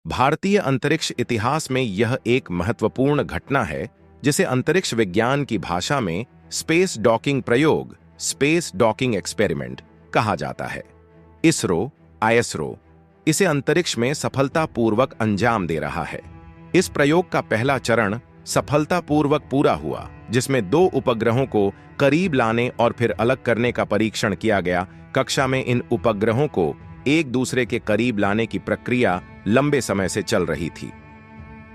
भारतीय अंतरिक्ष इतिहास में यह एक महत्वपूर्ण घटना है जिसे अंतरिक्ष विज्ञान की भाषा में स्पेस डॉकिंग प्रयोग, स्पेस डॉकिंग एक्सपेरिमेंट कहा जाता है। आईएसआरओ इसे अंतरिक्ष में सफलतापूर्वक अंजाम दे रहा है। इस प्रयोग का पहला चरण सफलतापूर्वक पूरा हुआ, जिसमें 2 उपग्रहों को करीब लाने और फिर अलग करने का परीक्षण किया गया। कक्षा में इन उपग्रहों को एक दूसरे के करीब लाने की प्रक्रिया लंबे समय से चल रही थी।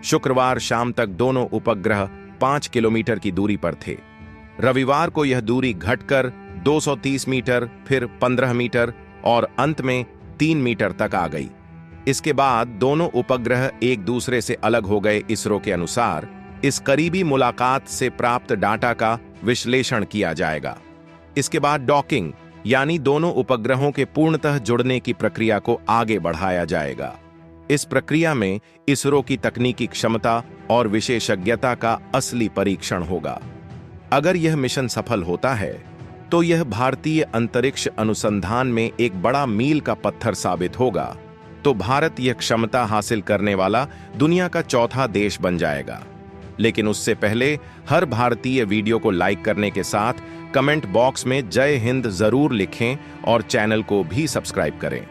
शुक्रवार शाम तक दोनों उपग्रह 5 किलोमीटर की दूरी पर थे। रविवार को यह दूरी घटकर 230 मीटर, फिर 15 मीटर और अंत में 3 मीटर तक आ गई। इसके बाद दोनों उपग्रह एक दूसरे से अलग हो गए। इसरो के अनुसार इस करीबी मुलाकात से प्राप्त डाटा का विश्लेषण किया जाएगा। इसके बाद डॉकिंग यानी दोनों उपग्रहों के पूर्णतः जुड़ने की प्रक्रिया को आगे बढ़ाया जाएगा। इस प्रक्रिया में इसरो की तकनीकी क्षमता और विशेषज्ञता का असली परीक्षण होगा। अगर यह मिशन सफल होता है तो यह भारतीय अंतरिक्ष अनुसंधान में एक बड़ा मील का पत्थर साबित होगा। तो भारत यह क्षमता हासिल करने वाला दुनिया का चौथा देश बन जाएगा। लेकिन उससे पहले हर भारतीय वीडियो को लाइक करने के साथ कमेंट बॉक्स में जय हिंद जरूर लिखें और चैनल को भी सब्सक्राइब करें।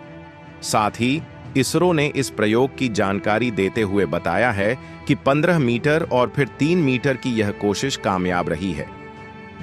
साथ ही इसरो ने इस प्रयोग की जानकारी देते हुए बताया है कि 15 मीटर और फिर 3 मीटर की यह कोशिश कामयाब रही है।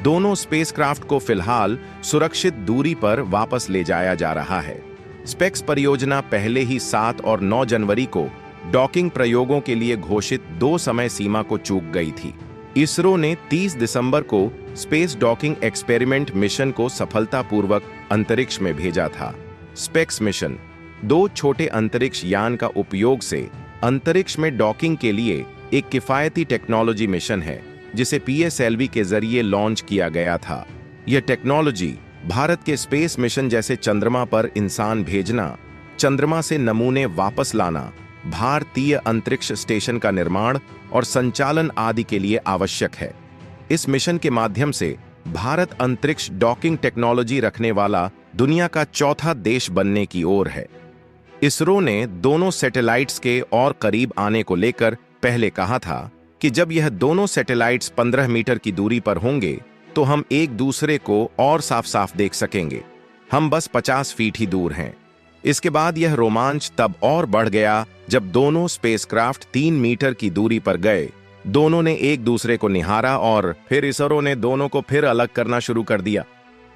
दोनों स्पेसक्राफ्ट को फिलहाल सुरक्षित दूरी पर वापस ले जाया जा रहा है। स्पेक्स परियोजना पहले ही 7 और 9 जनवरी को डॉकिंग प्रयोगों के लिए घोषित 2 समय सीमा को चूक गई थी। इसरो ने 30 दिसंबर को स्पेस डॉकिंग एक्सपेरिमेंट मिशन को सफलतापूर्वक अंतरिक्ष में भेजा था। स्पेक्स मिशन 2 छोटे अंतरिक्ष यान का उपयोग से अंतरिक्ष में डॉकिंग के लिए एक किफायती टेक्नोलॉजी मिशन है, जिसे PSLV के जरिए लॉन्च किया गया था। यह टेक्नोलॉजी भारत के स्पेस मिशन जैसे चंद्रमा पर इंसान भेजना, चंद्रमा से नमूने वापस लाना, भारतीय अंतरिक्ष स्टेशन का निर्माण और संचालन आदि के लिए आवश्यक है। इस मिशन के माध्यम से भारत अंतरिक्ष डॉकिंग टेक्नोलॉजी रखने वाला दुनिया का चौथा देश बनने की ओर है। इसरो ने दोनों सैटेलाइट्स के और करीब आने को लेकर पहले कहा था कि जब यह दोनों सैटेलाइट्स 15 मीटर की दूरी पर होंगे तो हम एक दूसरे को और साफ साफ देख सकेंगे। हम बस 50 फीट ही दूर हैं। इसके बाद यह रोमांच तब और बढ़ गया जब दोनों स्पेसक्राफ्ट 3 मीटर की दूरी पर गए। दोनों ने एक दूसरे को निहारा और फिर इसरो ने दोनों को फिर अलग करना शुरू कर दिया।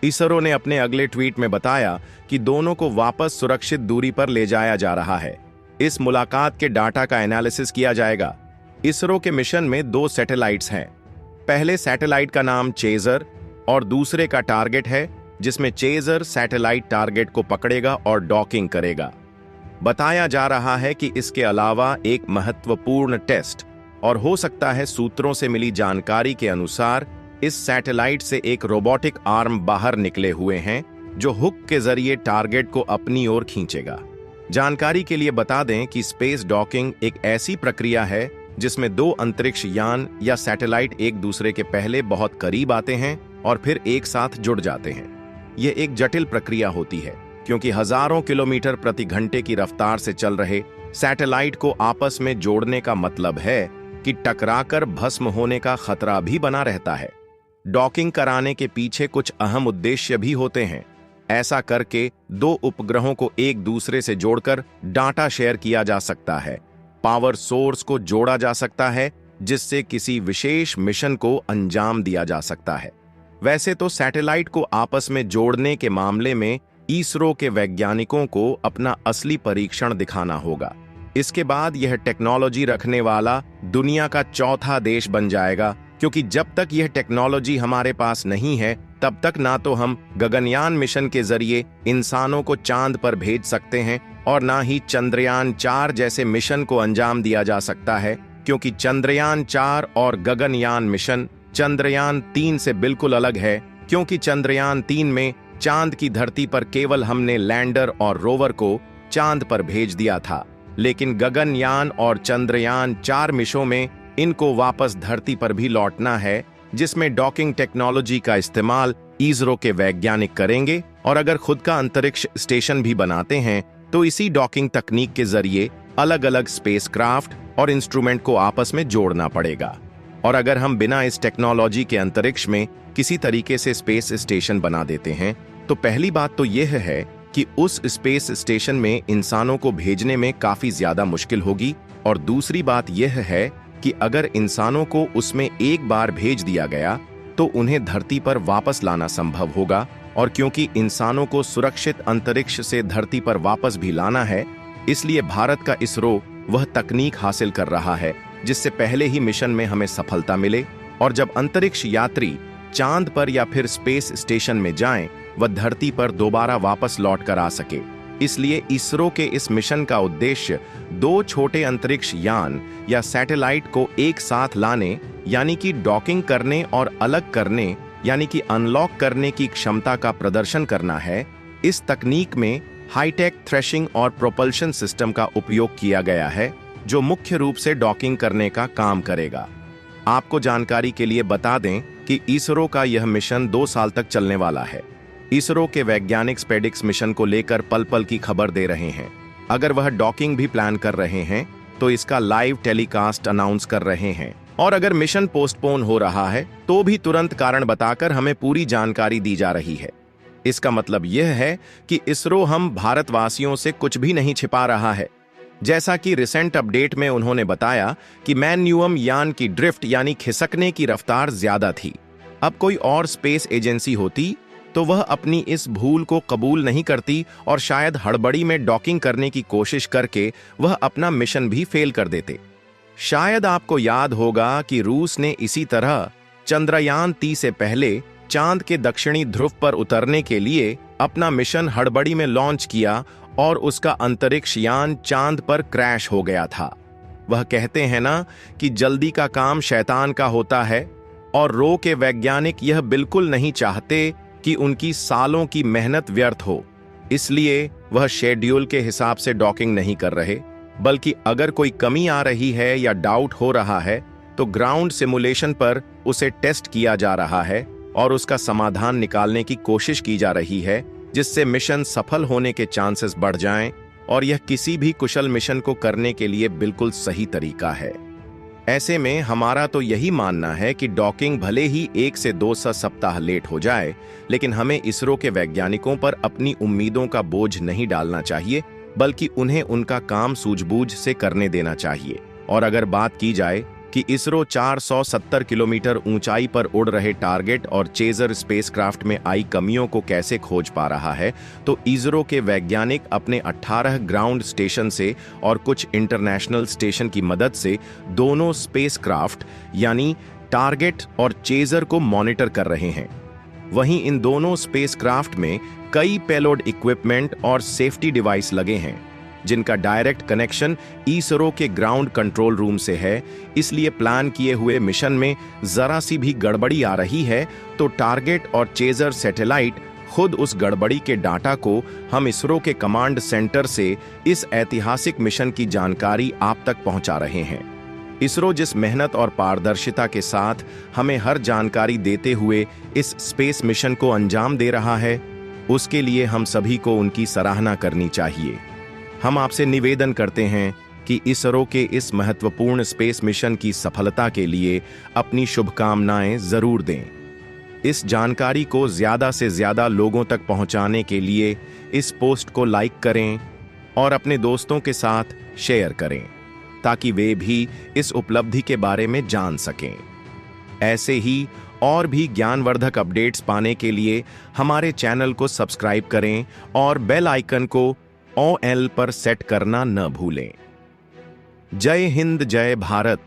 इसरो ने अपने अगले ट्वीट में बताया कि दोनों को वापस सुरक्षित दूरी पर ले जाया जा रहा है। इस मुलाकात के डाटा का एनालिसिस किया जाएगा। इसरो के मिशन में 2 सैटेलाइट्स हैं। पहले सैटेलाइट का नाम चेजर और दूसरे का टारगेट है, जिसमें चेजर सैटेलाइट टारगेट को पकड़ेगा और डॉकिंग करेगा। बताया जा रहा है कि इसके अलावा एक महत्वपूर्ण टेस्ट और हो सकता है सूत्रों से मिली जानकारी के अनुसार इस सैटेलाइट से एक रोबोटिक आर्म बाहर निकले हुए हैं, जो हुक के जरिए टारगेट को अपनी ओर खींचेगा। जानकारी के लिए बता दें कि स्पेस डॉकिंग एक ऐसी प्रक्रिया है जिसमें 2 अंतरिक्ष यान या सैटेलाइट एक दूसरे के पहले बहुत करीब आते हैं और फिर एक साथ जुड़ जाते हैं। यह एक जटिल प्रक्रिया होती है, क्योंकि हजारों किलोमीटर प्रति घंटे की रफ्तार से चल रहे सैटेलाइट को आपस में जोड़ने का मतलब है कि टकराकर भस्म होने का खतरा भी बना रहता है। डॉकिंग कराने के पीछे कुछ अहम उद्देश्य भी होते हैं। ऐसा करके 2 उपग्रहों को एक दूसरे से जोड़कर डाटा शेयर किया जा सकता है, पावर सोर्स को जोड़ा जा सकता है, जिससे किसी विशेष मिशन को अंजाम दिया जा सकता है। वैसे तो सैटेलाइट को आपस में जोड़ने के मामले में इसरो के वैज्ञानिकों को अपना असली परीक्षण दिखाना होगा। इसके बाद यह टेक्नोलॉजी रखने वाला दुनिया का चौथा देश बन जाएगा, क्योंकि जब तक यह टेक्नोलॉजी हमारे पास नहीं है तब तक ना तो हम गगनयान मिशन के जरिए इंसानों को चांद पर भेज सकते हैं और ना ही चंद्रयान 4 जैसे मिशन को अंजाम दिया जा सकता है, क्योंकि चंद्रयान 4 और गगनयान मिशन चंद्रयान 3 से बिल्कुल अलग है। क्योंकि चंद्रयान 3 में चांद की धरती पर केवल हमने लैंडर और रोवर को चांद पर भेज दिया था, लेकिन गगनयान और चंद्रयान 4 मिशनों में इनको वापस धरती पर भी लौटना है, जिसमें डॉकिंग टेक्नोलॉजी का इस्तेमाल इसरो के वैज्ञानिक करेंगे। और अगर खुद का अंतरिक्ष स्टेशन भी बनाते हैं तो इसी डॉकिंग तकनीक के जरिए अलग अलग स्पेसक्राफ्ट और इंस्ट्रूमेंट को आपस में जोड़ना पड़ेगा। और अगर हम बिना इस टेक्नोलॉजी के अंतरिक्ष में किसी तरीके से स्पेस स्टेशन बना देते हैं, तो पहली बात तो यह है कि उस स्पेस स्टेशन में इंसानों को भेजने में काफी ज्यादा मुश्किल होगी। और दूसरी बात यह है कि अगर इंसानों को उसमें एक बार भेज दिया गया तो उन्हें धरती पर वापस लाना संभव होगा। और क्योंकि इंसानों को सुरक्षित अंतरिक्ष से धरती पर वापस भी लाना है, इसलिए भारत का इसरो वह तकनीक हासिल कर रहा है जिससे पहले ही मिशन में हमें सफलता मिले। और जब अंतरिक्ष यात्री चांद पर या फिर स्पेस स्टेशन में जाएं, वह धरती पर दोबारा वापस लौट कर आ सके। इसलिए इसरो के इस मिशन का उद्देश्य 2 छोटे अंतरिक्ष यान या सैटेलाइट को एक साथ लाने, यानी कि डॉकिंग करने और अलग करने, यानी कि अनलॉक करने की क्षमता का प्रदर्शन करना है। इस तकनीक में हाईटेक थ्रेशिंग और प्रोपल्शन सिस्टम का उपयोग किया गया है, जो मुख्य रूप से डॉकिंग करने का काम करेगा। आपको जानकारी के लिए बता दें कि इसरो का यह मिशन 2 साल तक चलने वाला है। इसरो के वैज्ञानिक स्पेडिक्स मिशन को लेकर पल पल की खबर दे रहे हैं। अगर वह डॉकिंग भी प्लान कर रहे हैं तो इसका लाइव टेलीकास्ट अनाउंस कर रहे हैं। और अगर मिशन पोस्टपोन हो रहा है तो भी तुरंत कारण बताकर हमें पूरी जानकारी दी जा रही है। इसका मतलब यह है कि इसरो हम भारतवासियों से कुछ भी नहीं छिपा रहा है। जैसा कि रिसेंट अपडेट में उन्होंने बताया कि मैन्युअम यान की ड्रिफ्ट यानी खिसकने की रफ्तार ज्यादा थी। अब कोई और स्पेस एजेंसी होती तो वह अपनी इस भूल को कबूल नहीं करती और शायद हड़बड़ी में डॉकिंग करने की कोशिश करके वह अपना मिशन भी फेल कर देते। शायद आपको याद होगा कि रूस ने इसी तरह चंद्रयान-3 से पहले चांद के दक्षिणी ध्रुव पर उतरने के लिए अपना मिशन हड़बड़ी में लॉन्च किया और उसका अंतरिक्ष यान चांद पर क्रैश हो गया था। वह कहते हैं ना कि जल्दी का काम शैतान का होता है, और रो के वैज्ञानिक यह बिल्कुल नहीं चाहते कि उनकी सालों की मेहनत व्यर्थ हो। इसलिए वह शेड्यूल के हिसाब से डॉकिंग नहीं कर रहे, बल्कि अगर कोई कमी आ रही है या डाउट हो रहा है तो ग्राउंड सिमुलेशन पर उसे टेस्ट किया जा रहा है और उसका समाधान निकालने की कोशिश की जा रही है, जिससे मिशन सफल होने के चांसेस बढ़ जाएं। और यह किसी भी कुशल मिशन को करने के लिए बिल्कुल सही तरीका है। ऐसे में हमारा तो यही मानना है कि डॉकिंग भले ही 1 से 2 सप्ताह लेट हो जाए, लेकिन हमें इसरो के वैज्ञानिकों पर अपनी उम्मीदों का बोझ नहीं डालना चाहिए, बल्कि उन्हें उनका काम सूझबूझ से करने देना चाहिए। और अगर बात की जाए कि इसरो 470 किलोमीटर ऊंचाई पर उड़ रहे टारगेट और चेजर स्पेसक्राफ्ट में आई कमियों को कैसे खोज पा रहा है, तो इसरो के वैज्ञानिक अपने 18 ग्राउंड स्टेशन से और कुछ इंटरनेशनल स्टेशन की मदद से दोनों स्पेसक्राफ्ट यानी टारगेट और चेजर को मॉनिटर कर रहे हैं। वहीं इन दोनों स्पेसक्राफ्ट में कई पेलोड इक्विपमेंट और सेफ्टी डिवाइस लगे हैं, जिनका डायरेक्ट कनेक्शन इसरो के ग्राउंड कंट्रोल रूम से है। इसलिए प्लान किए हुए मिशन में जरा सी भी गड़बड़ी आ रही है तो टारगेट और चेजर सैटेलाइट खुद उस गड़बड़ी के डाटा को हम इसरो के कमांड सेंटर से इस ऐतिहासिक मिशन की जानकारी आप तक पहुंचा रहे हैं। इसरो जिस मेहनत और पारदर्शिता के साथ हमें हर जानकारी देते हुए इस स्पेस मिशन को अंजाम दे रहा है, उसके लिए हम सभी को उनकी सराहना करनी चाहिए। हम आपसे निवेदन करते हैं कि इसरो के इस महत्वपूर्ण स्पेस मिशन की सफलता के लिए अपनी शुभकामनाएं जरूर दें। इस जानकारी को ज्यादा से ज्यादा लोगों तक पहुंचाने के लिए इस पोस्ट को लाइक करें और अपने दोस्तों के साथ शेयर करें, ताकि वे भी इस उपलब्धि के बारे में जान सकें। ऐसे ही और भी ज्ञानवर्धक अपडेट्स पाने के लिए हमारे चैनल को सब्सक्राइब करें और बेल आइकन को ऑल पर सेट करना न भूलें। जय हिंद, जय भारत।